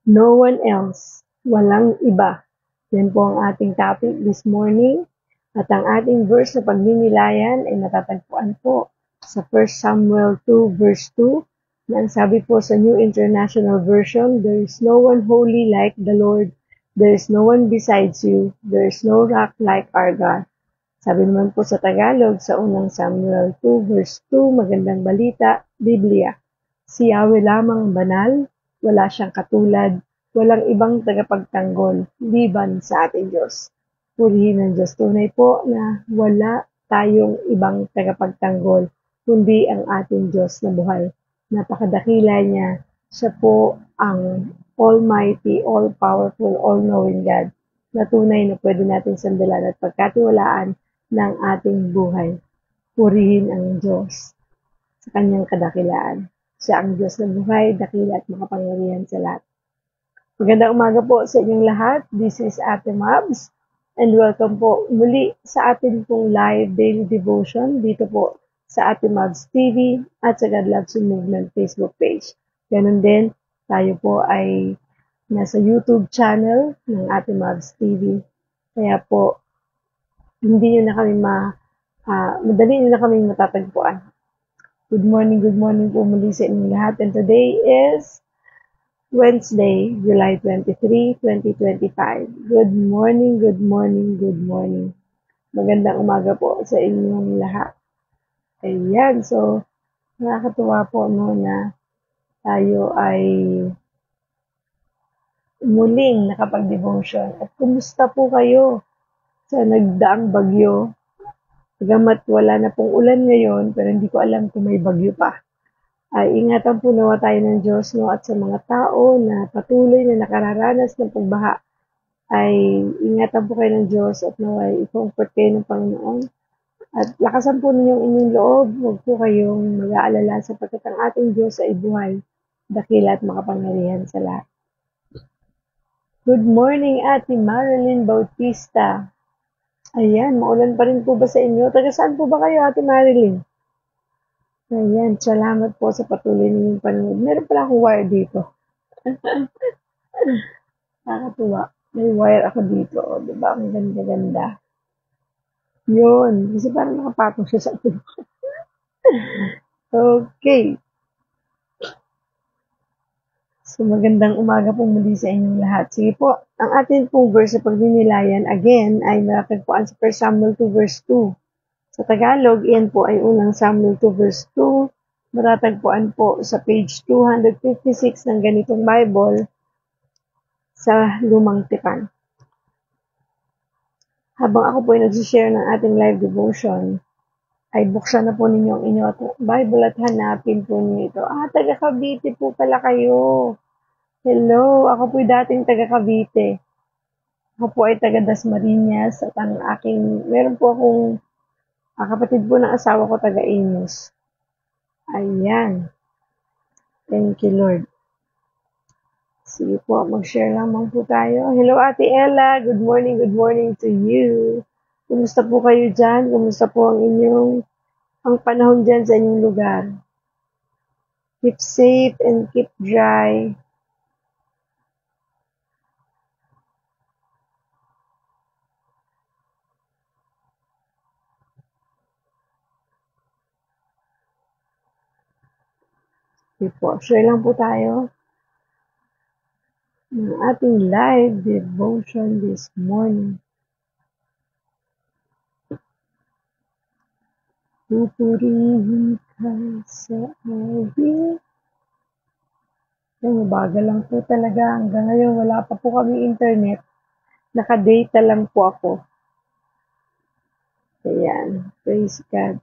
No one else. Walang iba. Yan po ang ating topic this morning. At ang ating verse na pagninilayan ay matatagpuan po sa 1 Samuel 2 verse 2 na ang sabi po sa New International Version, "There is no one holy like the Lord. There is no one besides you. There is no rock like our God." Sabi naman po sa Tagalog sa unang Samuel 2 verse 2, magandang balita, Biblia. Si Yahweh lamang banal, wala siyang katulad, walang ibang tagapagtanggol, liban sa ating Diyos. Purihin ng Diyos. Tunay po na wala tayong ibang tagapagtanggol, kundi ang ating Diyos na buhay. Napakadakila niya. Siya po ang Almighty, All-Powerful, All-Knowing God na tunay na pwede natin sandalan at pagkatiwalaan ng ating buhay. Purihin ang Diyos sa kanyang kadakilaan. Siya ang Diyos na buhay, dakila at makapangyarihan sa lahat. Magandang umaga po sa inyong lahat. This is Ate Mabs and welcome po muli sa atin pong live daily devotion dito po sa Ate Mabs TV at sa God Loves You Movement Facebook page. Ganun din, tayo po ay nasa YouTube channel ng Ate Mabs TV. Kaya po, hindi nyo na kami madali nyo na kami matatagpuan. Good morning po muli sa inyong lahat. And today is Wednesday, July 23, 2025. Good morning. Magandang umaga po sa inyong lahat. Ayan, so nakakatuwa po no, na tayo ay muling nakapag-devotion. At kumusta po kayo sa nagdaang bagyo? Bagamat wala na pong ulan ngayon, pero hindi ko alam kung may bagyo pa. Ingatan po nawa tayo ng Diyos, no? At sa mga tao na patuloy na nakararanas ng pagbaha, ay ingatan po kayo ng Diyos at nawa i-comfort kayo ng Panginoon. At lakasan po ninyong inyong loob, huwag po kayong mag-aalala sapagkat ang ating Diyos ay buhay, dakila at makapangyarihan sa lahat. Good morning, Ate Marilyn Bautista. Ayan, maulan pa rin po ba sa inyo? Taga saan po ba kayo, Ate Marilyn? Ayan, salamat po sa patuloy ninyong panonood. Meron pala akong wire dito. Nakakatuwa. May wire ako dito. O, diba? Ang ganda-ganda. Yun. Kasi parang nakapatong siya sa akin. Okay. So, magandang umaga po muli sa inyong lahat. Sige po, ang atin pong verse sa pagninilayan, again, ay matatagpuan sa 1 Samuel 2 verse 2. Sa Tagalog, iyan po ay unang Samuel 2 verse 2. Matatagpuan po sa page 256 ng ganitong Bible sa Lumang Tipan. Habang ako po ay nagsishare ng ating live devotion, ay buksan na po ninyo ang inyong Bible at hanapin po ninyo ito. Taga Cavite po pala kayo. Hello, ako po dating taga Cavite. Ako po ay taga Dasmariñas at ang meron po akong kapatid po ng asawa ko taga Imus. Ayan. Thank you, Lord. Sige po, mag-share lamang po tayo. Hello, Ate Ella. Good morning to you. Kumusta po kayo dyan? Kumusta po ang panahon dyan sa inyong lugar? Keep safe and keep dry. Sige po, share lang po tayo ng ating live devotion this morning. Pupurihin ka sa awi. Ay, mabagal lang po talaga. Hanggang ngayon, wala pa po kami internet. Naka-data lang po ako. Ayan. Praise God.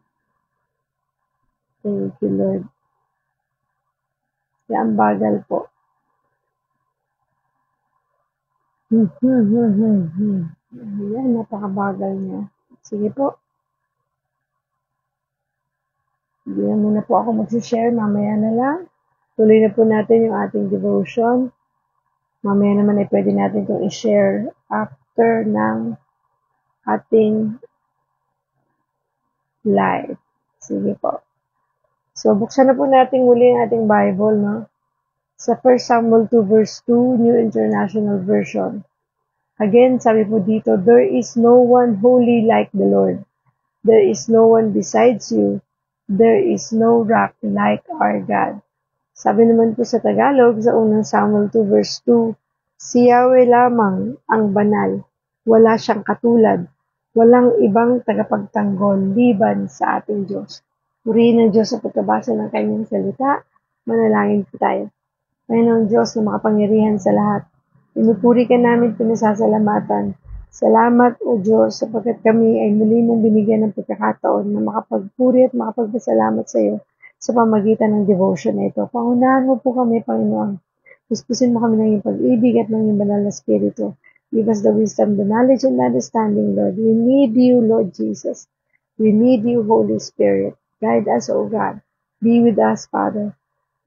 Thank you, Lord. Kaya ang bagal po. Ayan, napakabagal niya. Sige po. Hindi na muna po ako mag-share. Mamaya na lang. Tuloy na po natin yung ating devotion. Mamaya naman ay pwede natin itong i-share after ng ating live. Sige po. So, buksan na po natin muli ang ating Bible, no? sa 1 Samuel 2 verse 2, New International Version. Again, sabi po dito, there is no one holy like the Lord. There is no one besides you. There is no rock like our God. Sabi naman po sa Tagalog, sa unang Samuel 2 verse 2, si Yahweh lamang ang banal. Wala siyang katulad. Walang ibang tagapagtanggol liban sa ating Diyos. Purihin ng Diyos sa pagkabasa ng kanyang salita. Manalangin po tayo. Panginoong Diyos na makapangyarihan sa lahat, pinupuri ka namin, pinasasalamatan. Salamat o Diyos sapagkat kami ay muli mong binigyan ng pagkakataon na makapagpuri at makapagpasalamat sa iyo sa pamagitan ng devotion na ito. Pangunahan mo po kami, Panginoon. Puspusin mo kami ng iyong pag-ibig at ng iyong banal na spirito. Give us the wisdom, the knowledge, and understanding, Lord. We need you, Lord Jesus. We need you, Holy Spirit. Guide us, O God. Be with us, Father.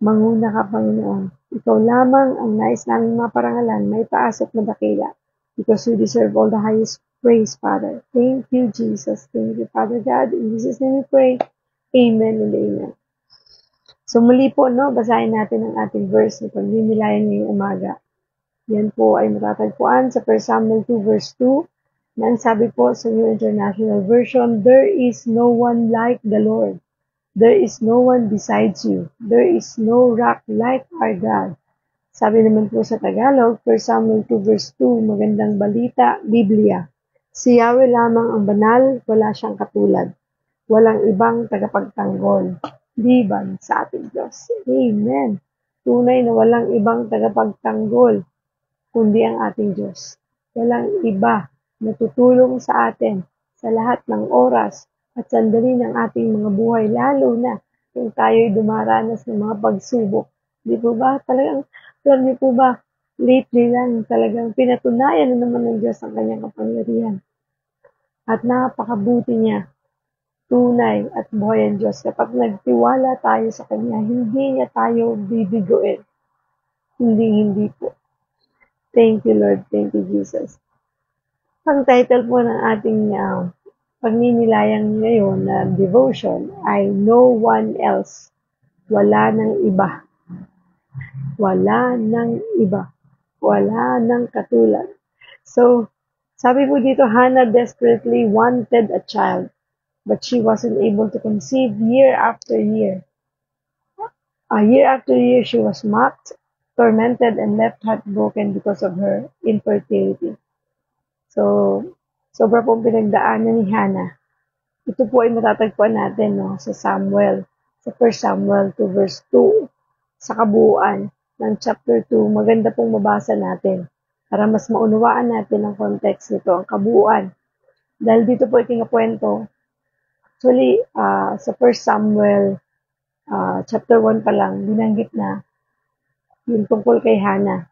Manguna ka, Panginoon. Ikaw lamang ang nais naming maparangalan, may taas at madakila. Because you deserve all the highest praise, Father. Thank you, Jesus. Thank you, Father God. In Jesus' name we pray. Amen and amen. So muli po, basahin natin ang ating verse na pagninilayan ngayong umaga. Yan po ay matatagpuan sa 1 Samuel 2 verse 2. Na ang sabi po sa New International Version, there is no one like the Lord. There is no one besides you. There is no rock like our God. Sabi naman po sa Tagalog, 1 Samuel 2 verse 2, magandang balita, Biblia. Si Yahweh lamang ang banal, wala siyang katulad. Walang ibang tagapagtanggol, liban sa ating Diyos. Amen. Tunay na walang ibang tagapagtanggol, kundi ang ating Diyos. Walang iba na tutulong sa atin sa lahat ng oras at sandali ng ating mga buhay, lalo na kung tayo'y dumaranas ng mga pagsubok. Di po ba? Talagang, alam niyo po ba, lately lang talagang pinatunayan na naman ng Diyos ang kanyang kapangyarihan. At napakabuti niya, tunay at buhay ang Diyos. Kapag nagtiwala tayo sa Kanya, hindi niya tayo bibiguin. Hindi po. Thank you, Lord. Thank you, Jesus. Ang title po ng ating pagninilayang ngayon na devotion ay No One Else. Wala nang iba. Wala nang iba. Wala nang katulad. So, sabi po dito, Hannah desperately wanted a child, but she wasn't able to conceive year after year. Year after year, she was mocked, tormented, and left heartbroken because of her infertility. So, sobra pong pinagdaanan ni Hannah. Ito po ay matatagpuan natin sa Samuel, sa 1 Samuel 2 verse 2, sa kabuuan ng chapter 2. Maganda pong mabasa natin para mas maunawaan natin ang context nito, ang kabuuan. Dahil dito po ikinukwento, actually, sa 1 Samuel chapter 1 pa lang, binanggit na yung tungkol kay Hannah,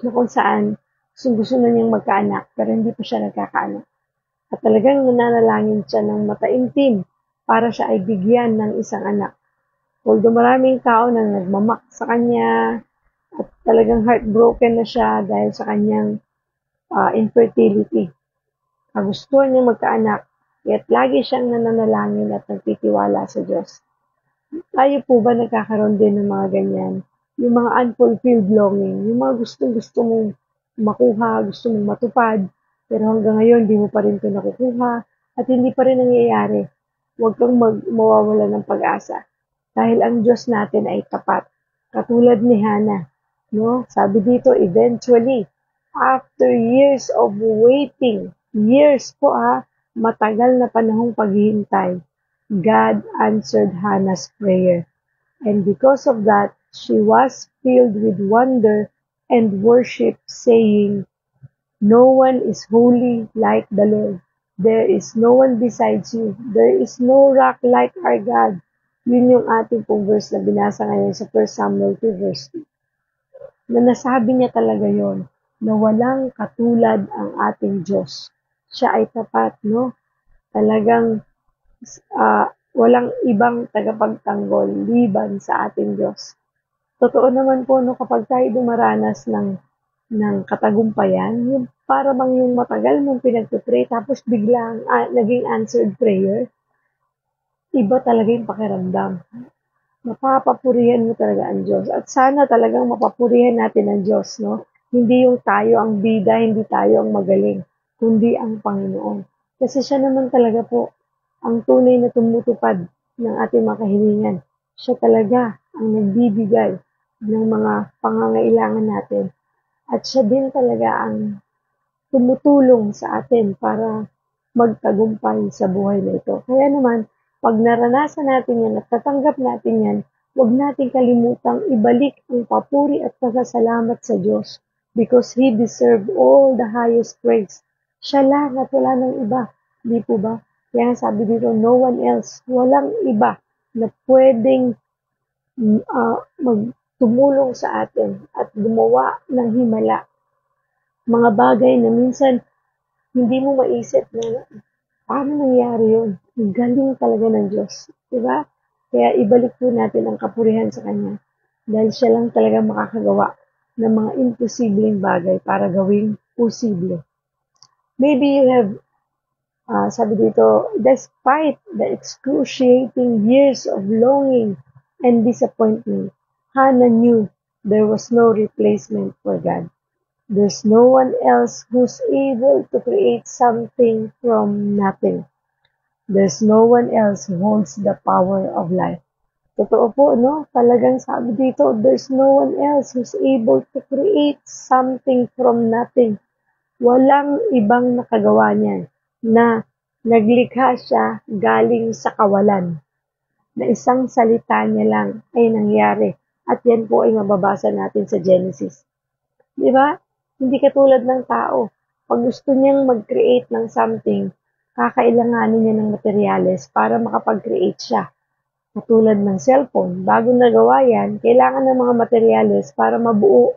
na kung saan gusto na niyang magkaanak, pero hindi pa siya nagkakaanak. At talagang nananalangin siya ng mataimtim para siya ay bigyan ng isang anak. Although maraming tao na nagmamak sa kanya at talagang heartbroken na siya dahil sa kanyang infertility. Kagustuhan niya magkaanak, yet lagi siyang nananalangin at nagtitiwala sa Diyos. Tayo po ba nagkakaroon din ng mga ganyan? Yung mga unfulfilled longing, yung mga gusto mong makuha, gusto mong matupad, pero hanggang ngayon di mo pa rin ito nakukuha at hindi pa rin nangyayari. Huwag kang mawawala ng pag-asa dahil ang Diyos natin ay tapat. Katulad ni Hannah, sabi dito, eventually, after years of waiting, years po matagal na panahong paghihintay, God answered Hannah's prayer. And because of that, she was filled with wonder and worship, saying, no one is holy like the Lord. There is no one besides you. There is no rock like our God. Yun yung ating pong verse na binasa ngayon sa 1 Samuel 2 verse 2. Na nasabi niya talaga yon na walang katulad ang ating Diyos. Siya ay tapat, Talagang walang ibang tagapagtanggol liban sa ating Diyos. Totoo naman po, kapag tayo dumaranas ng katagumpayan, yung para bang yung matagal mong pinagpipray, tapos biglang naging answered prayer, iba talaga yung pakiramdam. mapapapurihan mo talaga ang Diyos. At sana talagang mapapurihan natin ang Diyos, no? Hindi yung tayo ang bida, hindi tayo ang magaling, kundi ang Panginoon. Kasi siya naman talaga po ang tunay na tumutupad ng ating mga kahilingan. Siya talaga ang nagbibigay ng mga pangangailangan natin. At siya din talaga ang tumutulong sa atin para magtagumpay sa buhay na ito. Kaya naman, pag naranasan natin yan at tatanggap natin yan, huwag natin kalimutang ibalik ang papuri at pasasalamat sa Diyos because He deserved all the highest praise. Siya lang at wala nang iba. Di po ba? Kaya sabi dito, no one else. Walang iba na pwedeng magtumulong sa atin at gumawa ng himala. Mga bagay na minsan hindi mo maisip na paano nangyari yun. Galing talaga ng Diyos. Diba? Kaya ibalik po natin ang kapurihan sa Kanya. Dahil siya lang talaga makakagawa ng mga imposibleng bagay para gawing posible. Maybe you have, sabi dito, despite the excruciating years of longing and disappointment, Hannah knew there was no replacement for God. There's no one else who's able to create something from nothing. There's no one else who holds the power of life. Totoo po, no? Talagang sabi dito, there's no one else who's able to create something from nothing. Walang ibang nakagawa niyan na naglikha siya galing sa kawalan. Na isang salita niya lang ay nangyari. At yan po ay mababasa natin sa Genesis. Di ba? Hindi katulad ng tao. Pag gusto niyang mag-create ng something, kakailanganin niya ng materyales para makapag-create siya. Katulad ng cellphone, bago nagawa yan, kailangan ng mga materyales para mabuo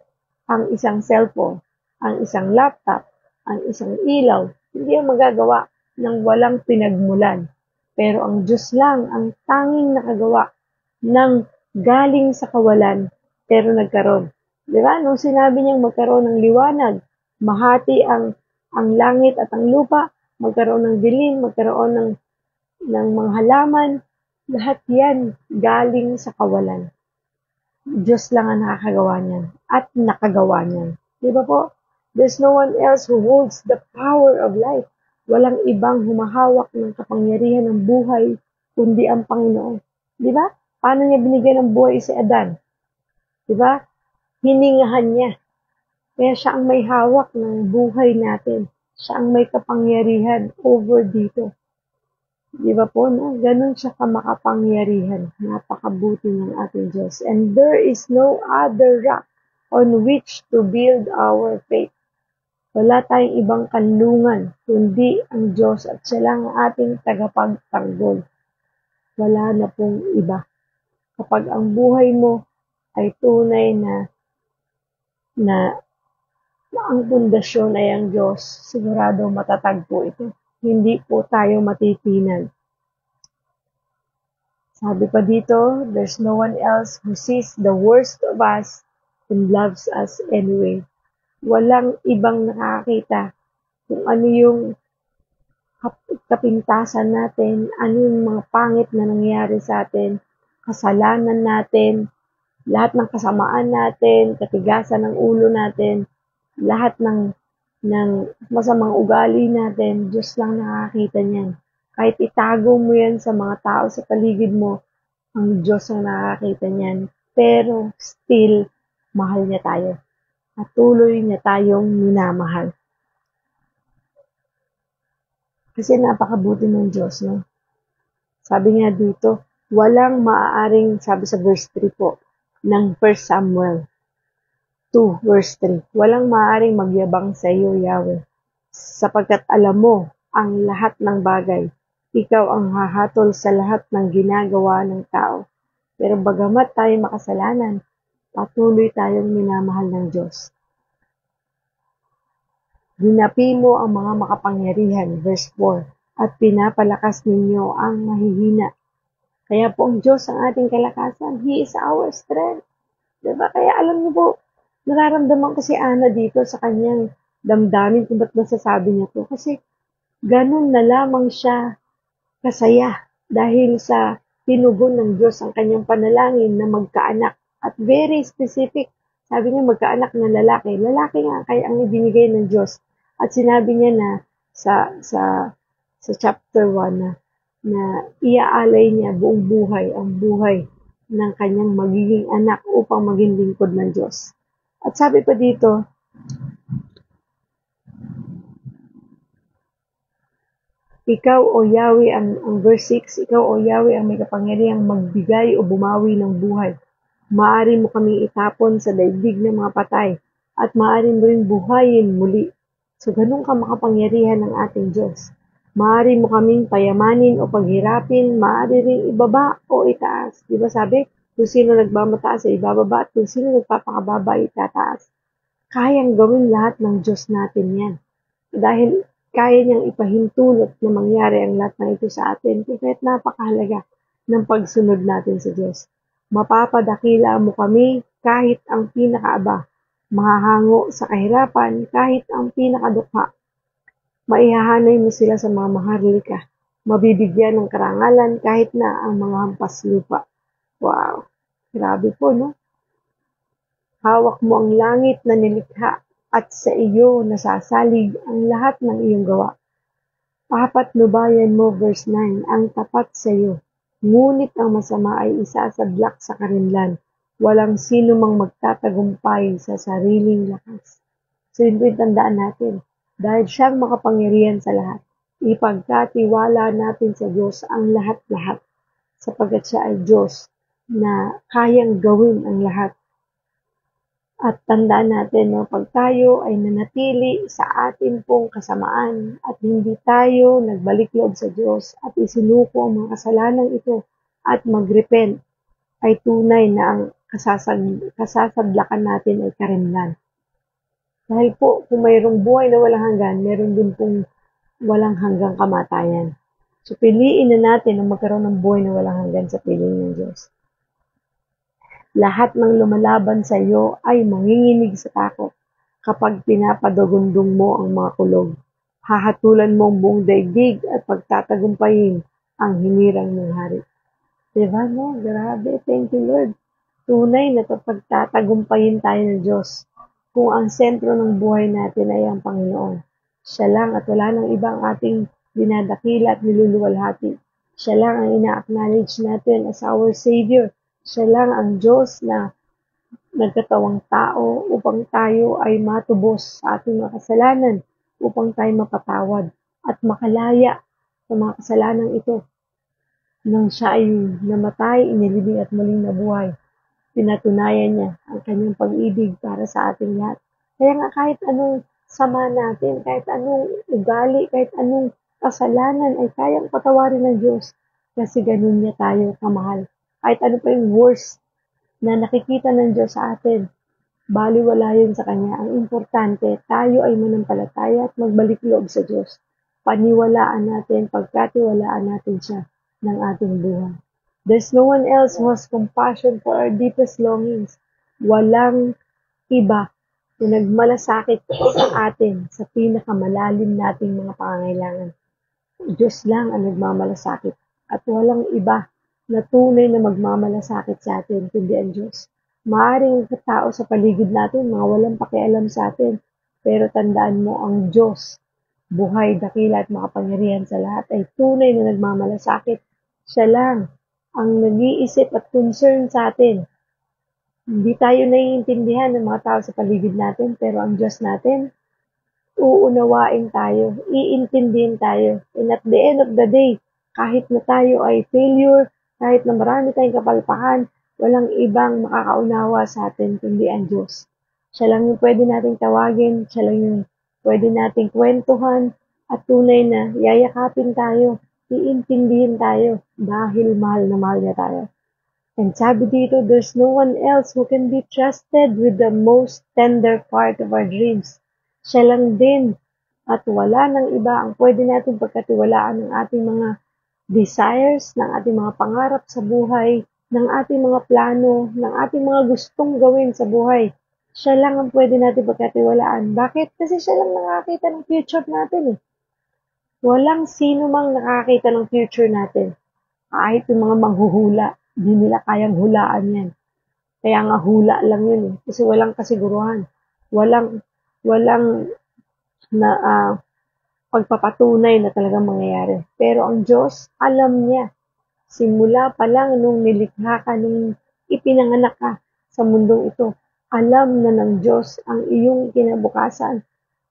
ang isang cellphone, ang isang laptop, ang isang ilaw. Hindi yan magagawa ng walang pinagmulan. Pero ang Diyos lang ang tanging nakagawa ng galing sa kawalan, pero nagkaroon. Diba? Nung sinabi niyang magkaroon ng liwanag, mahati ang langit at ang lupa, magkaroon ng dilim, magkaroon ng mga halaman, lahat yan galing sa kawalan. Diyos lang ang nakakagawa niyan at nakagawa niyan. Diba po? There's no one else who holds the power of life. Walang ibang humahawak ng kapangyarihan ng buhay kundi ang Panginoon. Diba? Paano niya binigyan ng buhay si Adan? Diba? Hiningahan niya. Kaya siya ang may hawak ng buhay natin. Siya ang may kapangyarihan over dito. Di ba po, no? Ganun siya kamakapangyarihan. Napakabuti ng ating Diyos. And there is no other rock on which to build our faith. Wala tayong ibang kanlungan, kundi ang Diyos at siya lang ang ating tagapagtanggol. Wala na pong iba. Kapag ang buhay mo ay tunay na ang pundasyon ay ang Diyos, sigurado matatag po ito. Hindi po tayo matitinan. Sabi pa dito, there's no one else who sees the worst of us and loves us anyway. Walang ibang nakakita kung ano yung kapintasan natin, ano yung mga pangit na nangyari sa atin, kasalanan natin, lahat ng kasamaan natin, katigasan ng ulo natin, lahat ng masamang ugali natin, Diyos lang nakakita niyan. Kahit itago mo yan sa mga tao sa paligid mo, ang Diyos ang nakakita niyan. Pero still, mahal niya tayo. At tuloy niya tayong minamahal. Kasi napakabuti ng Diyos, no? Sabi nga dito, walang maaaring, sabi sa verse 3 po, ng 1 Samuel 2 verse 3, walang maaaring magyabang sa iyo, Yahweh, sapagkat alam mo ang lahat ng bagay. Ikaw ang hahatol sa lahat ng ginagawa ng tao. Pero bagamat tayo makasalanan, patuloy tayong minamahal ng Diyos. Ginapi mo ang mga makapangyarihan, verse 4, at pinapalakas ninyo ang mahihina. Kaya po ang Diyos ang ating kalakasan. He is our strength. Diba? Kaya alam niyo po, nararamdaman ko si Ana dito sa kanyang damdamin kung ba't nasasabi niya to. Kasi ganun na lamang siya kasaya dahil sa tinugon ng Diyos ang kanyang panalangin na magkaanak. At very specific, sabi niya magkaanak na lalaki. Lalaki nga kaya ang ibinigay ng Diyos. At sinabi niya na sa chapter 1 na iaalay niya buong buhay, ang buhay ng kanyang magiging anak upang maging lingkod ng Diyos. At sabi pa dito, ikaw o Yahweh, ang verse 6, ikaw o Yahweh ang may kapangyarihang magbigay o bumawi ng buhay. Maaari mo kaming itapon sa daigdig ng mga patay at maaari mo rin buhayin muli. So, ganun ka makapangyarihan ng ating Diyos. Maaari mo kaming payamanin o paghirapin, maaari rin ibaba o itaas. Di ba sabi, kung sino nagmamataas ay ibababa at kung sino nagpapakababa ay itataas. Kayang gawin lahat ng Diyos natin yan. Dahil kaya niyang ipahintulot na mangyari ang lahat ng ito sa atin. Kahit napakahalaga ng pagsunod natin sa Diyos. Mapapadakila mo kami kahit ang pinakaaba. Mahahango sa kahirapan kahit ang pinakadukha. Maihahanay mo sila sa mga maharlika. Mabibigyan ng karangalan kahit na ang mga hampas lupa. Wow! Grabe po, no? Hawak mo ang langit na nilikha at sa iyo nasasalig ang lahat ng iyong gawa. Papatnubayan mo, verse 9, ang tapat sa iyo. Ngunit ang masama ay isasadlak sa karinlan. Walang sino mang magtatagumpay sa sariling lakas. So yun po yung tandaan natin. Dahil siyang makapangyarihan sa lahat, ipagkatiwala natin sa Diyos ang lahat-lahat. Sapagkat siya ay Diyos na kayang gawin ang lahat. At tandaan natin, no, pag tayo ay nanatili sa atin pong kasamaan at hindi tayo nagbalik loob sa Diyos at isinuko ang mga kasalanan ito at magrepent, ay tunay na ang kasasadlakan natin ay karimlan. Dahil po, kung mayroong buhay na walang hanggan, meron din pong walang hanggang kamatayan. So, piliin na natin na magkaroon ng buhay na walang hanggan sa piling ng Diyos. Lahat ng lumalaban sa iyo ay manginginig sa takot kapag pinapadagundong mo ang mga kulog. Hahatulan mo ang buong daigdig at pagtatagumpayin ang hinirang ng hari. Diba, no? Grabe. Thank you, Lord. Tunay na pagtatagumpayin tayo ng Diyos. Kung ang sentro ng buhay natin ay ang Panginoon. Siya lang at wala nang ibang ating dinadakila at niluluwalhati. Siya lang ang ina-acknowledge natin as our Savior. Siya lang ang Diyos na nagkatawang tao upang tayo ay matubos sa ating mga kasalanan, upang tayo mapatawad at makalaya sa mga kasalanan ito. Nang siya ay namatay, inilibing at muling nabuhay, pinatunayan niya ang kanyang pag-ibig para sa ating lahat. Kaya nga kahit anong sama natin, kahit anong ugali, kahit anong kasalanan ay kayang patawarin ng Diyos kasi ganun niya tayo kamahal. Kahit ano pa yung worst na nakikita ng Diyos sa atin, baliwala yun sa Kanya. Ang importante, tayo ay manampalataya at magbalik loob sa Diyos. Paniwalaan natin, pagkatiwalaan natin siya ng ating buhay. There's no one else who has compassion for our deepest longings. Walang iba na nagmalasakit sa atin sa pinakamalalim nating mga pangangailangan. Diyos lang ang nagmamalasakit at walang iba na tunay na magmamalasakit sa atin, kundi ang Diyos. Maaaring tao sa paligid natin, mga walang pakialam sa atin, pero tandaan mo ang Diyos, buhay, dakila at makapangyarihan sa lahat, ay tunay na nagmamalasakit. Siya lang ang nag-iisip at concern sa atin. Hindi tayo naiintindihan ng mga tao sa paligid natin, pero ang Diyos natin, uunawain tayo, iintindihin tayo. And at the end of the day, kahit na tayo ay failure, kahit na marami tayong kapalpakan, walang ibang makakaunawa sa atin kundi ang Diyos. Siya lang yung pwede nating tawagin, siya lang yung pwede nating kwentuhan, at tunay na yayakapin tayo, iintindihin tayo, dahil mahal na mahal niya tayo. And sabi dito, there's no one else who can be trusted with the most tender part of our dreams. Siya lang din, at wala nang iba ang pwede natin pagkatiwalaan ng ating mga desires, ng ating mga pangarap sa buhay, ng ating mga plano, ng ating mga gustong gawin sa buhay. Siya lang ang pwede natin pagkatiwalaan. Bakit? Kasi siya lang nakakita ng future natin eh. Walang sino mang nakakita ng future natin. Kahit yung mga manghuhula, di nila kayang hulaan yan. Kaya nga hula lang yun eh. Kasi walang kasiguruhan. Walang pagpapatunay na talagang mangyayari. Pero ang Diyos, alam niya. Simula pa lang nung nilikha ka, nung ipinanganak ka sa mundong ito, alam na ng Diyos ang iyong kinabukasan.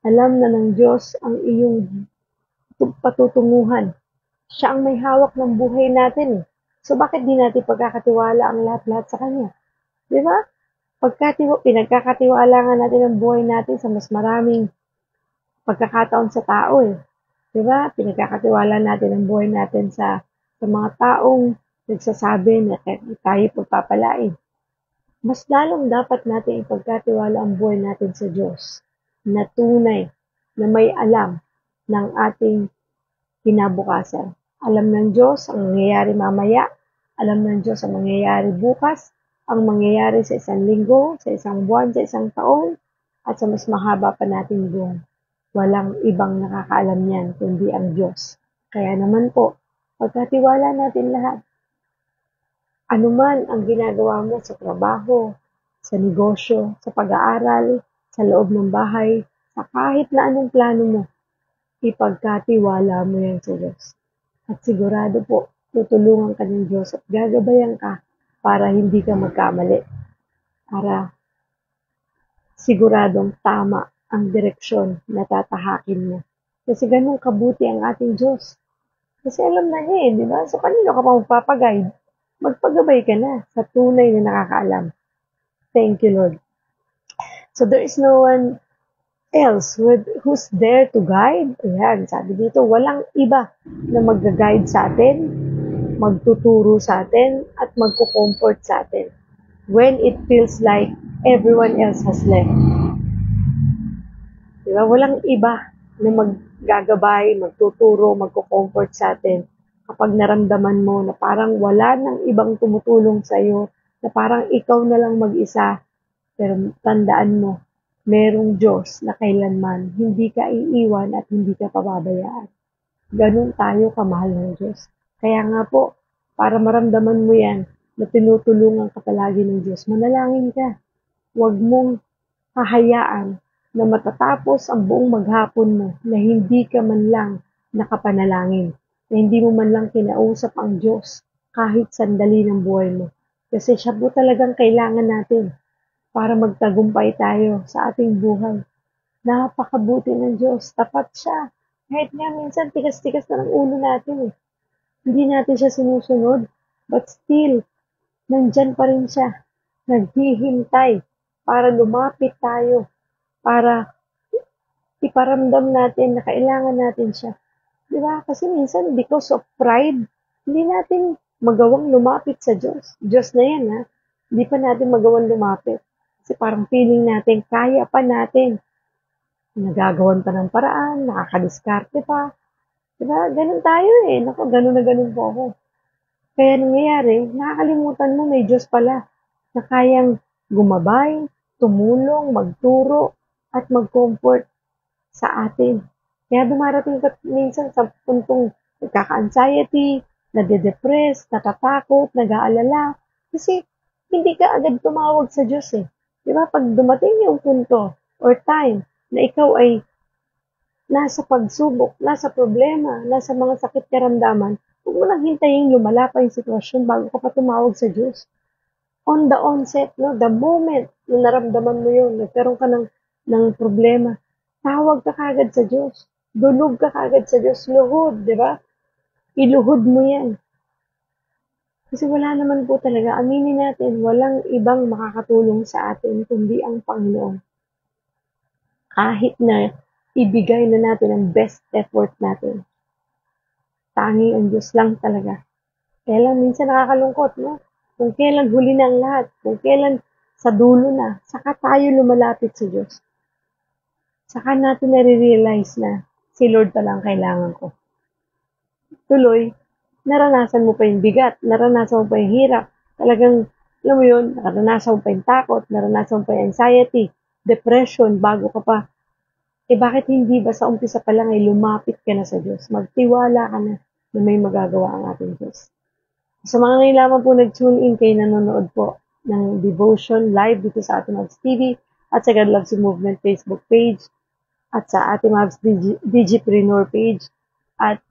Alam na ng Diyos ang iyong patutunguhan. Siya ang may hawak ng buhay natin eh. So bakit di natin pagkakatiwala ang lahat-lahat sa Kanya? Di ba? Pinagkakatiwala nga natin ang buhay natin sa mas maraming pagkakataon sa tao eh. Di ba? Pinagkakatiwala natin ang buhay natin sa mga taong nagsasabi na tayo pagpapalain. Mas lalong dapat natin ipagkatiwala ang buhay natin sa Diyos na tunay, na may alam ng ating kinabukasan. Alam ng Diyos ang mangyayari mamaya, alam ng Diyos ang mangyayari bukas, ang mangyayari sa isang linggo, sa isang buwan, sa isang taon, at sa mas mahaba pa nating buwan. Walang ibang nakakaalam yan, kundi ang Diyos. Kaya naman po, pagkatiwala natin lahat. Anuman ang ginagawa mo sa trabaho, sa negosyo, sa pag-aaral, sa loob ng bahay, sa kahit na anong plano mo, ipagkatiwala mo yan sa Diyos. At sigurado po, tutulungan ka ng Diyos at gagabayan ka para hindi ka magkamali. Para siguradong tama ang direksyon na tatahakin mo. Kasi ganun kabuti ang ating Diyos. Kasi alam na niya di ba? So, kanino ka pa magpapaguide? Magpagabay ka na sa tunay na nakakaalam. Thank you, Lord. So, there is no one else who's there to guide. Ayan, sabi dito, walang iba na mag-guide sa atin, magtuturo sa atin, at magko-comfort sa atin when it feels like everyone else has left. Diba? Walang iba na maggagabay, magtuturo, magko-comfort sa atin kapag naramdaman mo na parang wala nang ibang tumutulong sa iyo, na parang ikaw na lang mag-isa. Pero tandaan mo, merong Diyos na kailanman hindi ka iiwan at hindi ka pababayaan. Ganun tayo kamahal ng Diyos. Kaya nga po, para maramdaman mo yan, na tinutulungan ka palagi ng Diyos, manalangin ka. Huwag mong hahayaan na matatapos ang buong maghapon mo na hindi ka man lang nakapanalangin, na hindi mo man lang kinausap ang Diyos kahit sandali ng buhay mo. Kasi siya po talagang kailangan natin para magtagumpay tayo sa ating buhay. Napakabuti ng Diyos, tapat siya. Kahit nga minsan tigas-tigas na ng ulo natin eh. Hindi natin siya sinusunod, but still, nandyan pa rin siya. Naghihintay para lumapit tayo, para iparamdam natin na kailangan natin siya. Diba? Kasi minsan, because of pride, hindi natin magawang lumapit sa Diyos. Diyos na yan, ha? Hindi pa natin magawang lumapit. Kasi parang feeling natin, kaya pa natin. Nagagawan pa ng paraan, nakakadiskarte pa. Diba? Ganun tayo eh. Naku, ganun na ganun po ako. Kaya nangyayari, nakakalimutan mo may Diyos pala na kayang gumabay, tumulong, magturo, at mag-comfort sa atin. Kaya dumarating ka minsan sa puntong nagkaka-anxiety, nade-depress, natatakot, nag-aalala. Kasi hindi ka agad tumawag sa Diyos eh. Diba? Pag dumating yung punto or time na ikaw ay nasa pagsubok, nasa problema, nasa mga sakit karamdaman, huwag mo lang hintayin lumala pa yung sitwasyon bago ka pa tumawag sa Diyos. On the onset, no, the moment na naramdaman mo yun, nagkaroon ka ng problema, tawag ka kagad sa Diyos. Dulog ka kagad sa Diyos. Luhod, di ba? Iluhod mo yan. Kasi wala naman po talaga, aminin natin, walang ibang makakatulong sa atin kundi ang Panginoon. Kahit na ibigay na natin ang best effort natin, tanging ang Diyos lang talaga. Kaya lang minsan nakakalungkot, no? Kung kailan huli na ang lahat, kung kailan sa dulo na, saka tayo lumalapit sa Diyos. Saka natin nare-realize na si Lord pala ang kailangan ko. Tuloy, naranasan mo pa yung bigat, naranasan mo pa yung hirap, talagang, alam mo yun, naranasan mo pa yung takot, naranasan mo pa yung anxiety, depression, bago ka pa. Bakit hindi ba sa umpisa pa lang ay lumapit ka na sa Diyos? Magtiwala ka na may magagawa ang ating Diyos. Sa mga ngayon lamang po nag-tune in kayo nanonood po ng devotion live dito sa Ate Mabs TV at sa God Loves You Movement Facebook page at sa Ate Mabs Digipreneur page. At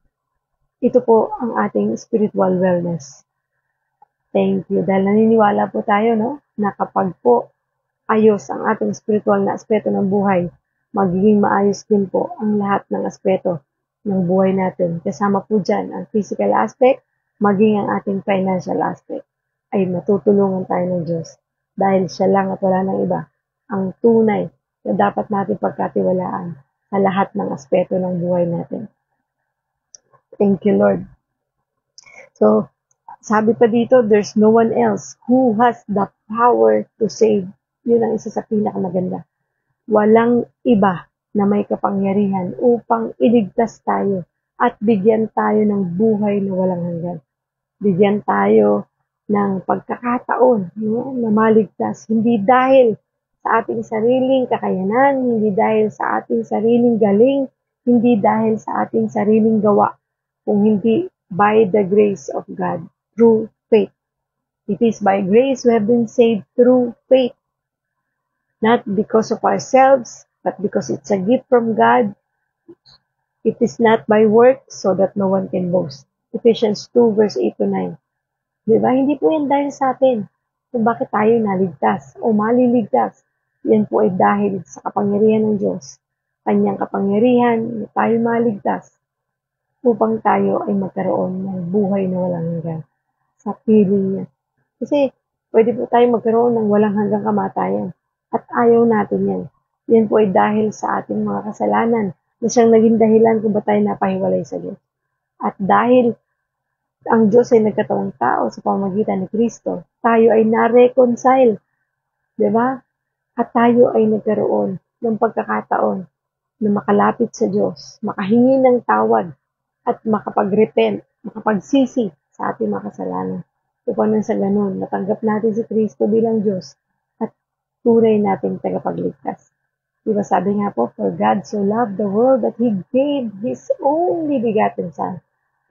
ito po ang ating spiritual wellness. Thank you. Dahil naniniwala po tayo, no, na kapag po ayos ang ating spiritual na aspeto ng buhay, magiging maayos din po ang lahat ng aspeto ng buhay natin. Kasama po dyan ang physical aspect, maging ang ating financial aspect. Ay matutulungan tayo ng Diyos. Dahil siya lang at wala ng iba ang tunay na dapat natin pagkatiwalaan sa lahat ng aspeto ng buhay natin. Thank you, Lord. So, sabi pa dito, there's no one else who has the power to save. Yun ang isa sa pinakamaganda. Walang iba na may kapangyarihan upang iligtas tayo at bigyan tayo ng buhay na walang hanggan. Bigyan tayo ng pagkakataon, no, na maligtas. Hindi dahil sa ating sariling kakayanan, hindi dahil sa ating sariling galing, hindi dahil sa ating sariling gawa, kung hindi by the grace of God, through faith. It is by grace we have been saved through faith. Not because of ourselves, but because it's a gift from God. It is not by work, so that no one can boast. Ephesians 2 verse 8 to 9. Diba? Hindi po yan dahil sa atin kung bakit tayo naligtas o maliligtas. Yan po ay dahil sa kapangyarihan ng Diyos. Kanyang kapangyarihan na tayo maligtas upang tayo ay magkaroon ng buhay na walang hanggan sa piling niya. Kasi pwede po tayo magkaroon ng walang hanggang kamatayan. At ayaw natin yan. Yan po ay dahil sa ating mga kasalanan na siyang naging dahilan kung ba tayo napahiwalay sa Diyos. At dahil ang Diyos ay nagkatawang tao sa pamamagitan ni Kristo, tayo ay na-reconcile. Diba? At tayo ay nagkaroon ng pagkakataon na makalapit sa Diyos, makahingi ng tawad, at makapag-repent, makapagsisi sa ating mga kasalanan. Upang nang sa ganun, natanggap natin si Kristo bilang Diyos at tunay nating tagapagligtas. Diba sabi nga po, for God so loved the world that He gave His only begotten Son,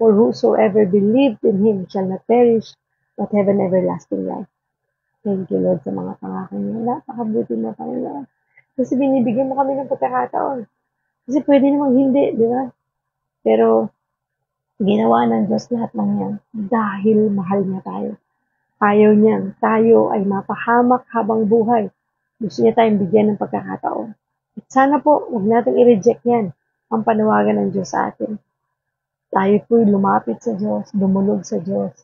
for whosoever believed in Him shall not perish, but have an everlasting life. Thank you, Lord, sa mga pangako niyo. Napakabuti mo, Panginoon. Kasi binibigyan mo kami ng pagkakataon. Kasi pwede namang hindi, di ba? Pero, ginawa ng Diyos lahat ng yan dahil mahal niya tayo. Ayaw niyan, tayo ay mapahamak habang buhay. Gusto niya tayong bigyan ng pagkakataon. At sana po, huwag natin i-reject yan, ang panawagan ng Diyos sa atin. Tayo po'y lumapit sa Diyos, dumulog sa Diyos,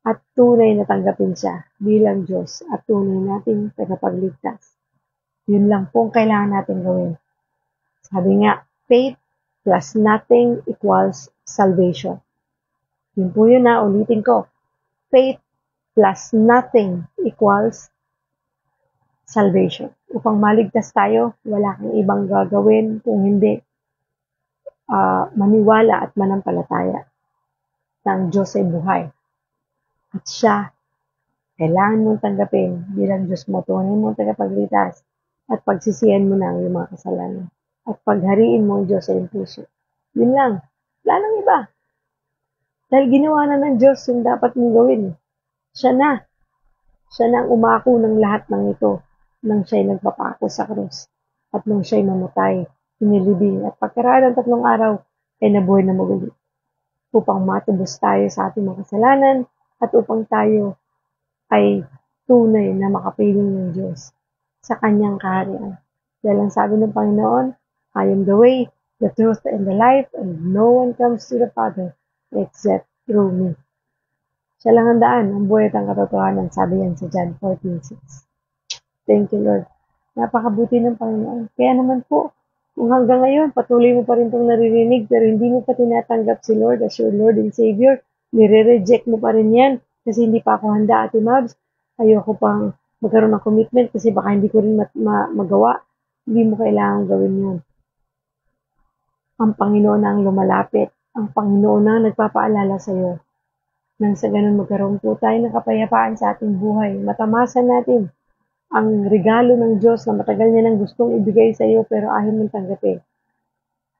at tunay na tanggapin siya bilang Diyos at tunay nating tagapagligtas. Yun lang po ang kailangan natin gawin. Sabi nga, faith plus nothing equals salvation. Yun po yun na, ulitin ko. Faith plus nothing equals salvation. Upang maligtas tayo, wala kang ibang gagawin kung hindi maniwala at manampalataya na ang Diyos ay buhay. At siya, kailangan mong tanggapin bilang Diyos mo, tunay mong tagapagligtas at pagsisihan mo na ang iyong mga kasalanan. At paghariin mo ang Diyos sa iyong puso. Yun lang. Wala nang iba. Dahil ginawa na ng Diyos yung dapat mong gawin. Siya na. Siya na ang umako ng lahat ng ito nang siya'y nagpapako sa krus. At nung siya'y mamatay, inilibing at pagkaraan ng 3 araw ay nabuhay na muli. Upang matubos tayo sa ating mga kasalanan at upang tayo ay tunay na makapiling ng Diyos sa kanyang kaharian. Dahil ang sabi ng Panginoon, I am the way, the truth, and the life, and no one comes to the Father except through me. Siya lang ang daan, ang buhay at ang katotohanan, sabi yan sa John 14:6. Thank you, Lord. Napakabuti ng Panginoon. Kaya naman po, kung hanggang ngayon, patuloy mo pa rin itong naririnig, pero hindi mo pa tinatanggap si Lord as your Lord and Savior, nire-reject mo pa rin yan, kasi hindi pa ako handa, Ate Mabs. Ayoko pang magkaroon ng commitment, kasi baka hindi ko rin magawa. Hindi mo kailangan gawin yun. Ang Panginoon na ang lumalapit. Ang Panginoon na nagpapaalala sa iyo. Nang sa ganun magkaroon po tayo ng kapayapaan sa ating buhay. Matamasan natin ang regalo ng Diyos na matagal niya nang gustong ibigay sa iyo pero ayaw mong tanggapin.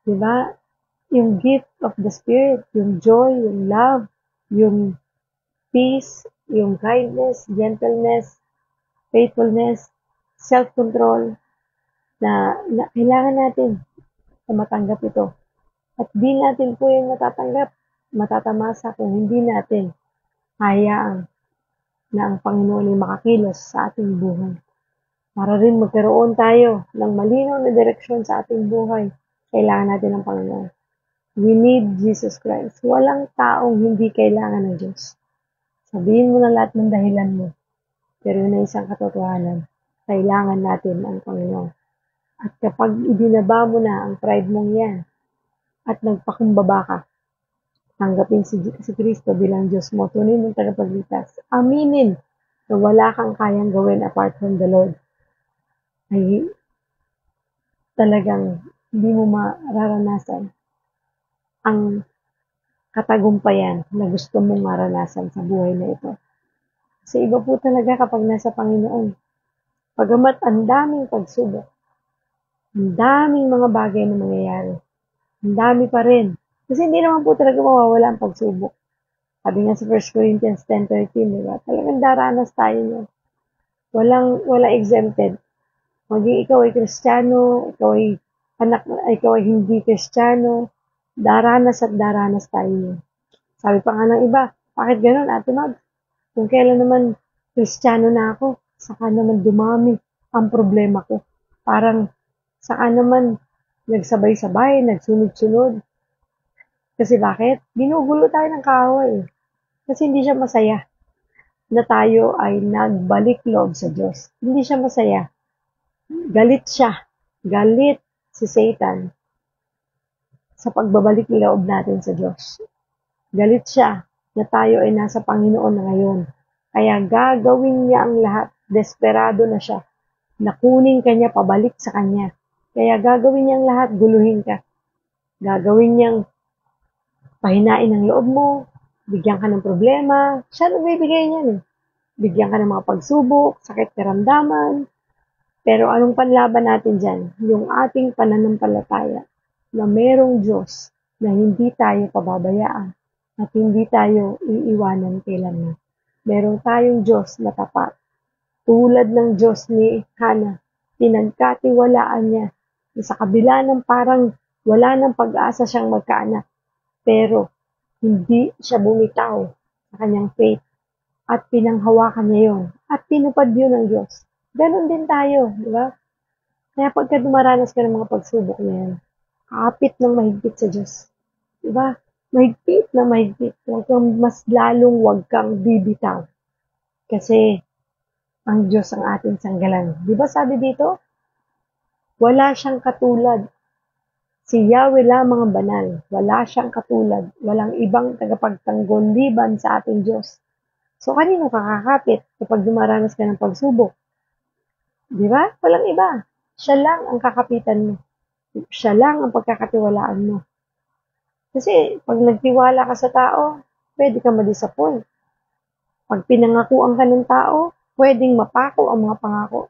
Diba? Yung gift of the Spirit, yung joy, yung love, yung peace, yung kindness, gentleness, faithfulness, self-control, na kailangan natin na matanggap ito. At di natin po yung matatamasa kung hindi natin hayaan na ang Panginoon ay makakilos sa ating buhay. Para rin magkaroon tayo ng malinaw na direksyon sa ating buhay, kailangan natin ng Panginoon. We need Jesus Christ. Walang taong hindi kailangan ng Diyos. Sabihin mo na lahat ng dahilan mo, pero yun ay isang katotohanan. Kailangan natin ang Panginoon. At kapag ibinaba mo na ang pride mong yan, at nagpakumbaba ka, tanggapin si Kristo bilang Diyos mo, tunay mong tagapagligtas. Aminin na wala kang kayang gawin apart from the Lord. Ay talagang hindi mo mararanasan ang katagumpayan na gusto mong maranasan sa buhay na ito. Kasi iba po talaga kapag nasa Panginoon. Pagamat ang daming pagsubok, ang daming mga bagay na mangyayari, ang dami pa rin. Kasi hindi naman po talaga mawawala ang pagsubok. Sabi nga sa 1 Corinthians 10:13, diba? Talagang daranas tayo niya. Walang exempted. Maging ikaw ay Kristiyano, ikaw ay hindi Kristiyano, daranas at daranas tayo niya. Sabi pa nga ng iba, bakit ganun, Ate Mag? Kung kailan naman Kristiyano na ako, saka naman dumami ang problema ko. Parang saka naman nagsabay-sabay, nagsunod-sunod. Kasi bakit? Ginugulo tayo ng kaaway. Kasi hindi siya masaya na tayo ay nagbalik loob sa Diyos. Hindi siya masaya. Galit siya. Galit si Satan sa pagbabalik loob natin sa Diyos. Galit siya na tayo ay nasa Panginoon na ngayon. Kaya gagawin niya ang lahat. Desperado na siya. Nakunin ka niya pabalik sa kanya. Kaya gagawin niya ang lahat, guluhin ka. Gagawin niyang pahinain ang loob mo, bigyan ka ng problema. Siya nagbibigay niyan eh. Bigyan ka ng mga pagsubok, sakit karamdaman. Pero anong panlaban natin dyan? Yung ating pananampalataya na merong Diyos na hindi tayo pababayaan at hindi tayo iiwanan kailanman. Merong tayong Diyos na tapat. Tulad ng Diyos ni Hannah, pinagkatiwalaan niya na sa kabila ng parang wala ng pag-asa siyang magkaanak, pero hindi siya bumitaw sa kanyang faith at pinanghawakan niya yun at pinupad yun ng Diyos. Ganon din tayo, di ba? Kaya pagka dumaranas ka ng mga pagsubok na yan, kapit ng mahigpit sa Diyos. Di ba? Mahigpit na mahigpit. Huwag kang bibitaw. Kasi ang Diyos ang ating sanggalan. Di ba sabi dito? Wala siyang katulad. Si Yahweh lamang ang banal. Wala siyang katulad. Walang ibang tagapagtanggol liban sa ating Diyos. So, kanino kakakapit kapag dumaranas ka ng pagsubok? Di ba? Walang iba. Siya lang ang kakapitan mo. Siya lang ang pagkakatiwalaan mo. Kasi, pag nagtiwala ka sa tao, pwede ka ma-disappoint. Pag pinangakuan ka ng tao, pwedeng mapako ang mga pangako.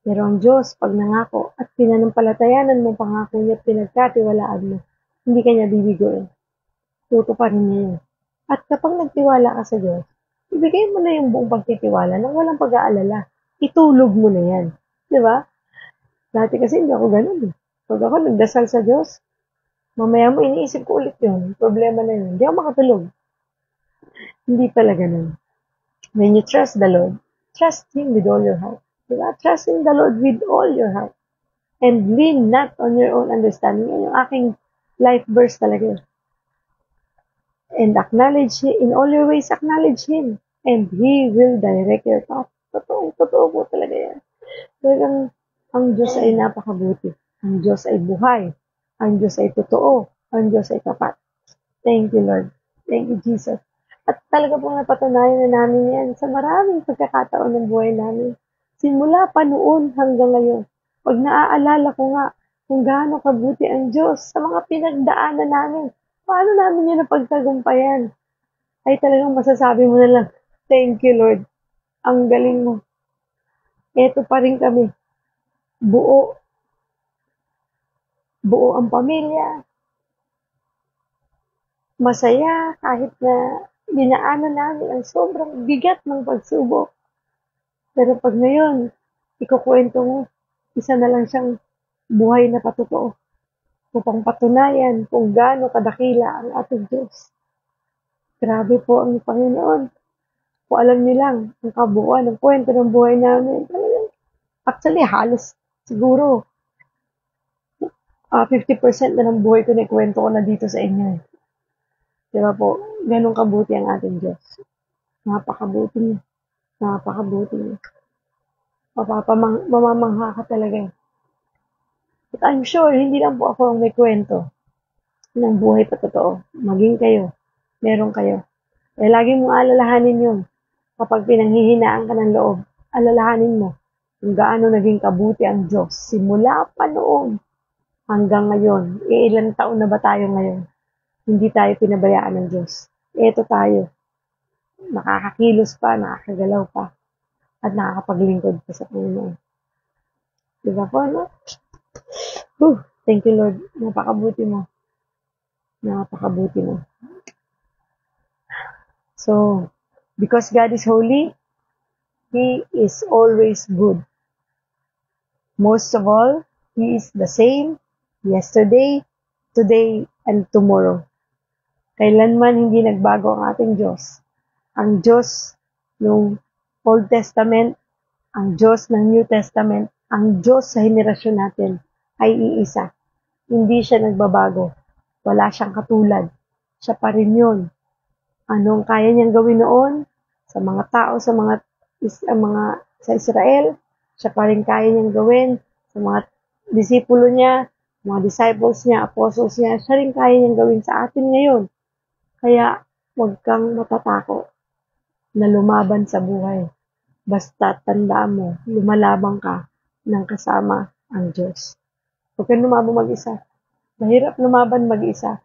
Pero ang Diyos, pag nangako at pinanampalatayanan mo pangako niya at pinagkatiwalaan mo, hindi ka niya bibiguin. Tutuparin niya yun. At kapag nagtiwala ka sa Diyos, ibigay mo na yung buong pagtitiwala nang walang pag-aalala. Itulog mo na yan. Di ba? Dati kasi hindi ako ganun. Pag ako nagdasal sa Diyos, mamaya mo iniisip ko ulit yun. Problema na yun. Hindi ako makatulog. Hindi pala ganun. When you trust the Lord, trust Him with all your heart. Diba? Trust in the Lord with all your heart. And lean not on your own understanding. Yan yung aking life verse talaga. And acknowledge Him. In all your ways, acknowledge Him. And He will direct your path. Totoo po talaga yan. Talagang ang Diyos ay napakabuti. Ang Diyos ay buhay. Ang Diyos ay totoo. Ang Diyos ay tapat. Thank you, Lord. Thank you, Jesus. At talaga pong napatunayan na namin yan sa maraming pagkakataon ng buhay namin. Simula pa noon hanggang ngayon. Pag naaalala ko nga kung gaano kabuti ang Diyos sa mga pinagdaanan namin, paano namin yun napagtagumpayan? Ay talagang masasabi mo na lang, thank you Lord. Ang galing mo. Eto pa rin kami. Buo ang pamilya. Masaya kahit na dinaanan namin ang sobrang bigat ng pagsubok. Pero pag ngayon, ikukwento mo, isa na lang siyang buhay na patotoo upang patunayan kung gaano kadakila ang ating Diyos. Grabe po ang Panginoon. Kung alam niyo lang, ang kabuuan ng kwento ng buhay namin, talagang, actually, halos siguro 50% na ng buhay ko na ikwento ko na dito sa inyo. Diba po, ganun kabuti ang ating Diyos. Napakabuti niya. Napakabuti niya. Mamamangha ka talaga. But I'm sure, hindi lang po ako ang may kwento ng buhay pa totoo. Maging kayo. Meron kayo. Kaya lagi mong alalahanin yun. Kapag pinanghihinaan ka ng loob, alalahanin mo kung gaano naging kabuti ang Diyos. Simula pa noon hanggang ngayon. Ilang taon na ba tayo ngayon? Hindi tayo pinabayaan ng Diyos. Eto tayo. Nakakakilos pa, nakakagalaw pa, at nakakapaglingkod pa sa Panginoon. Diba po, no? Thank you, Lord. Napakabuti mo. Napakabuti mo. So, because God is holy, He is always good. Most of all, He is the same yesterday, today, and tomorrow. Kailanman hindi nagbago ang ating Diyos. Ang Diyos ng Old Testament, ang Diyos ng New Testament, ang Diyos sa henerasyon natin ay iisa. Hindi siya nagbabago. Wala siyang katulad. Siya pa rin yun. Anong kaya niyang gawin noon sa mga tao, sa Israel, siya pa rin kaya niyang gawin sa mga disipulo niya, mga disciples niya, apostles niya, siya rin kaya niyang gawin sa atin ngayon. Kaya huwag kang matatakot na lumaban sa buhay. Basta tandaan mo, lumalabang ka ng kasama ang Diyos. Huwag kang lumaban mag-isa. Mahirap lumaban mag-isa.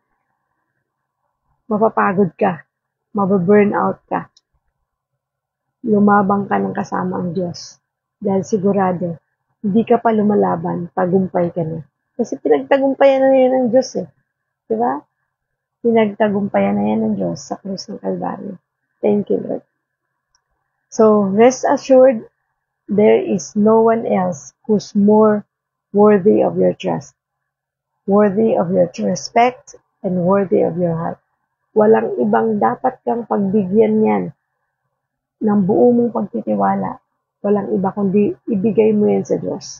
Mapapagod ka. Mababurn out ka. Lumabang ka ng kasama ang Diyos. Dahil sigurado, hindi ka pa lumalaban, tagumpay ka na. Kasi pinagtagumpayan na yan ng Diyos eh. Diba? Pinagtagumpayan na yan ng Diyos sa krus ng Kalbaryo. Thank you, Lord. So, rest assured, there is no one else who's more worthy of your trust, worthy of your respect, and worthy of your heart. Walang ibang dapat kang pagbigyan yan ng buo mong pagtitiwala. Walang iba kundi ibigay mo yan sa Diyos.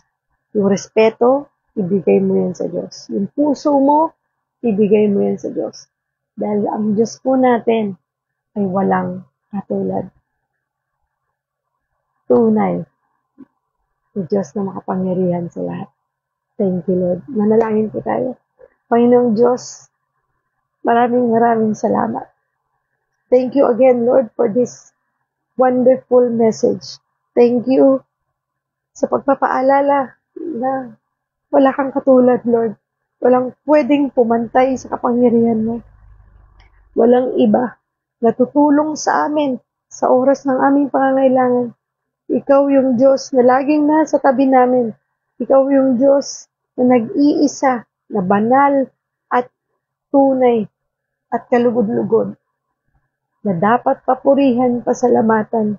Yung respeto, ibigay mo yan sa Diyos. Yung puso mo, ibigay mo yan sa Diyos. Dahil ang Diyos po natin ay walang katulad. Tunay, yung Diyos na makapangyarihan sa lahat. Thank you, Lord. Manalangin po tayo. Panginoong Diyos, maraming salamat. Thank you again, Lord, for this wonderful message. Thank you sa pagpapaalala na wala kang katulad, Lord. Walang pwedeng pumantay sa kapangyarihan mo. Walang iba na tutulong sa amin sa oras ng aming pangangailangan. Ikaw yung Diyos na laging nasa tabi namin. Ikaw yung Diyos na nag-iisa, na banal at tunay at kalugod-lugod. Na dapat papurihan, pasalamatan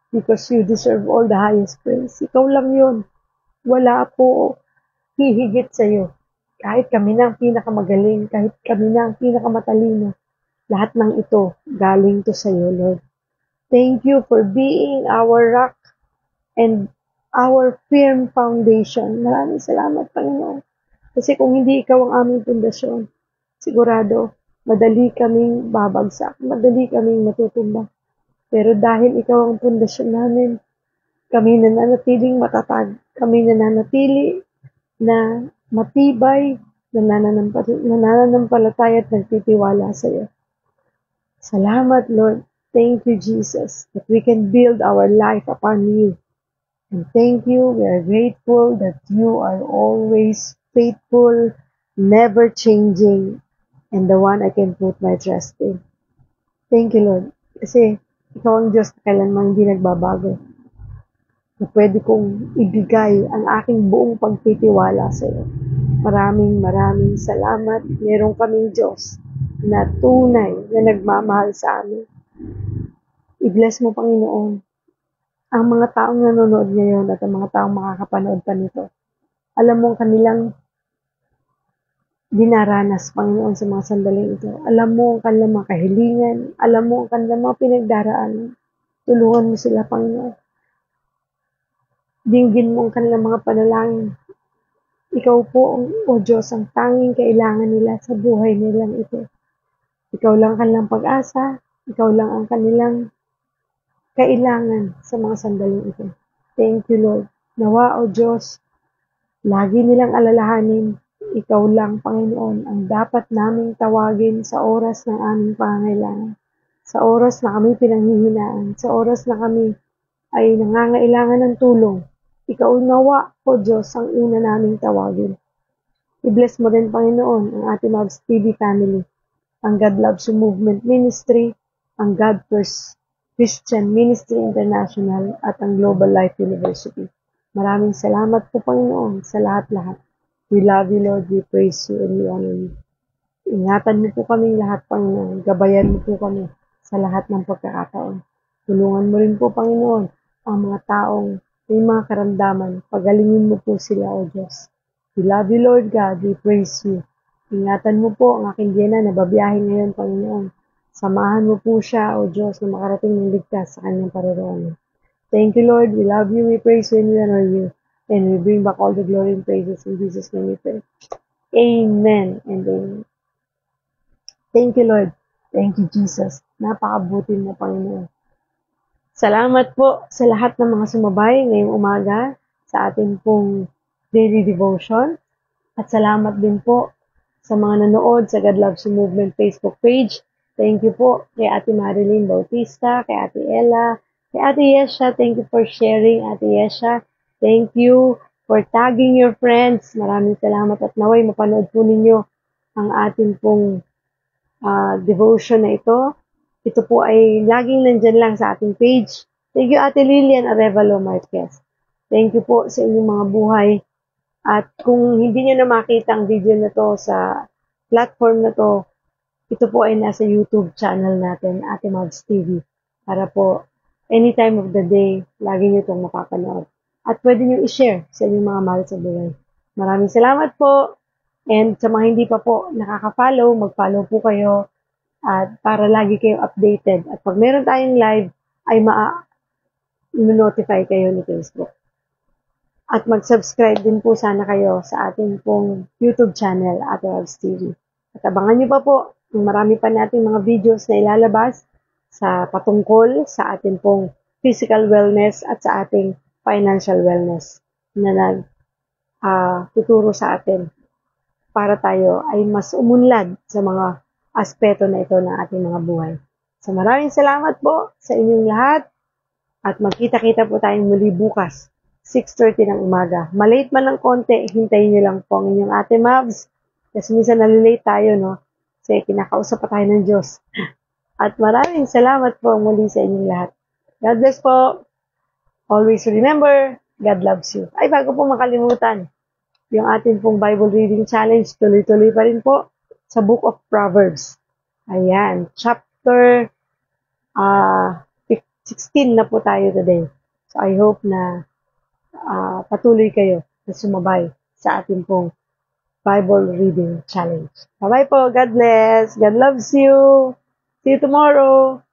because you deserve all the highest praise. Ikaw lang yun. Wala po hihigit sa'yo. Kahit kami na ang pinakamagaling, kahit kami na ang pinakamatalino, lahat ng ito galing to sa'yo, Lord. Thank you for being our rock and our firm foundation. Maraming salamat, Panginoon. Kasi kung hindi ikaw ang aming pundasyon, sigurado, madali kaming babagsak, madali kaming matutumba. Pero dahil ikaw ang pundasyon namin, kami nananatiling matatag, kami nananatili na matibay, nananampalataya at nagtitiwala sa iyo. Salamat, Lord. Thank you, Jesus, that we can build our life upon you. And thank you, we are grateful that you are always faithful, never changing, and the one I can put my trust in. Thank you, Lord. Kasi ikaw ang Diyos na kailanman hindi nagbabago. Na pwede kong ibigay ang aking buong pagtitiwala sa iyo. Maraming salamat. Meron kaming Diyos na tunay na nagmamahal sa amin. I-bless mo, Panginoon, ang mga taong nanonood ngayon at ang mga taong makakapanood pa nito. Alam mo ang kanilang dinaranas, Panginoon, sa mga sandaling ito. Alam mo ang kanilang mga kahilingan. Alam mo ang kanilang mga pinagdaraanan. Tulungan mo sila, Panginoon. Dinggin mo ang kanilang mga panalangin. Ikaw po, O Diyos, ang tanging kailangan nila sa buhay nilang ito. Ikaw lang ang kanilang pag-asa. Ikaw lang ang kanilang kailangan sa mga sandaling ito. Thank you, Lord. Nawa, O Diyos, lagi nilang alalahanin, ikaw lang, Panginoon, ang dapat naming tawagin sa oras ng aming pangangailangan. Sa oras na kami pinanghihinaan, sa oras na kami ay nangangailangan ng tulong. Ikaw nawa, O Diyos, ang una naming tawagin. I-bless mo rin, Panginoon, ang ating Loves TV family, ang God Loves You Movement Ministry, ang God First Christian Ministry International, at ang Global Life University. Maraming salamat po, Panginoon, sa lahat-lahat. We love you, Lord. We praise you and we honor you. Ingatan mo po kaming lahat, Panginoon. Gabayan mo po kami sa lahat ng pagkakataon. Tulungan mo rin po, Panginoon, ang mga taong may mga karamdaman. Pagalingin mo po sila, O Diyos. We love you, Lord God. We praise you. Ingatan mo po ang aking Diana na babiyahe ngayon, Panginoon. Samahan mo po siya, O Diyos, na makarating ng ligtas sa kanyang paroroonan. Thank you, Lord. We love you. We praise you and we honor you. And we bring back all the glory and praises in Jesus' name we pray. Amen and amen. Thank you, Lord. Thank you, Jesus. Napakabuti mo, Panginoon. Salamat po sa lahat ng mga sumabay ngayong umaga sa ating pong daily devotion. At salamat din po sa mga nanood sa God Loves You Movement Facebook page. Thank you po kay Ate Marilyn Bautista, kay Ate Ella, kay Ate Yesha. Thank you for sharing, Ate Yesha. Thank you for tagging your friends. Maraming salamat at naway mapanood po ninyo ang ating pong devotion na ito. Ito po ay laging nandyan lang sa ating page. Thank you, Ate Lilian Arevalo Marquez. Thank you po sa inyong mga buhay. At kung hindi nyo na makita ang video na to sa platform na to, ito po ay nasa YouTube channel natin, Ate Mavs TV. Para po, anytime of the day, lagi nyo itong mapapanood. At pwede nyo i-share sa inyong mga mahal sa buhay. Maraming salamat po. And sa mga hindi pa po nakaka-follow, mag-follow po kayo. At para lagi kayo updated. At pag meron tayong live, ay ma-notify kayo ni Facebook. At mag-subscribe din po sana kayo sa ating pong YouTube channel, Ate Mavs TV. At abangan nyo pa po ang marami pa nating mga videos na ilalabas sa patungkol sa ating pong physical wellness at sa ating financial wellness na tuturo sa atin para tayo ay mas umunlad sa mga aspeto na ito ng ating mga buhay. So maraming salamat po sa inyong lahat at magkita-kita po tayong muli bukas, 6:30 ng umaga. Malate man ng konti, hintayin nyo lang po ang inyong Ate Mavs. Kasi minsan nalilate tayo, no? Kasi kinakausap pa tayo ng Diyos. At maraming salamat po muli sa inyong lahat. God bless po. Always remember, God loves you. Ay, bago po makalimutan, yung ating pong Bible Reading Challenge, tuloy-tuloy pa rin po sa Book of Proverbs. Ayan, chapter 16 na po tayo today. So, I hope na patuloy kayo na sumabay sa ating pong Bible Reading Challenge. Bye-bye po. God bless. God loves you. See you tomorrow.